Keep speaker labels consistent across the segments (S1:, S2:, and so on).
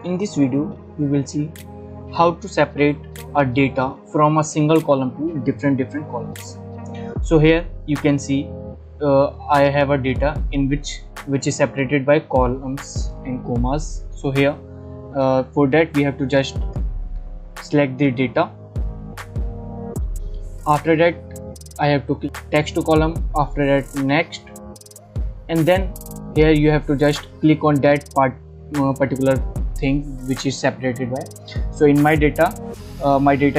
S1: In this video, you will see how to separate our data from a single column to different columns. So here you can see I have a data in which is separated by columns and commas. So here for that we have to just select the data. After that I have to click text to column, after that next, and then here you have to just click on that particular thing which is separated by. So in my data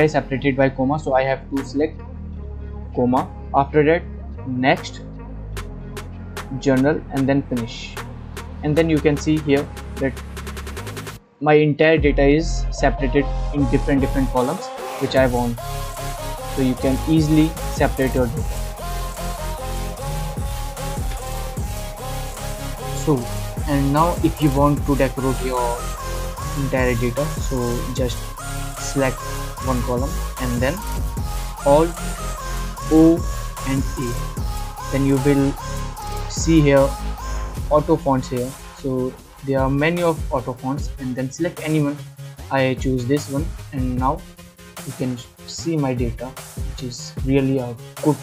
S1: is separated by comma, so I have to select comma, after that next, journal, and then finish. And then you can see here that my entire data is separated in different columns which I want. So you can easily separate your data. So, and now if you want to decorate your entire data, so just select one column and then Alt O and A. Then you will see here auto fonts here. So there are many of auto fonts, and then select any one. I choose this one, and now you can see my data, which is really a good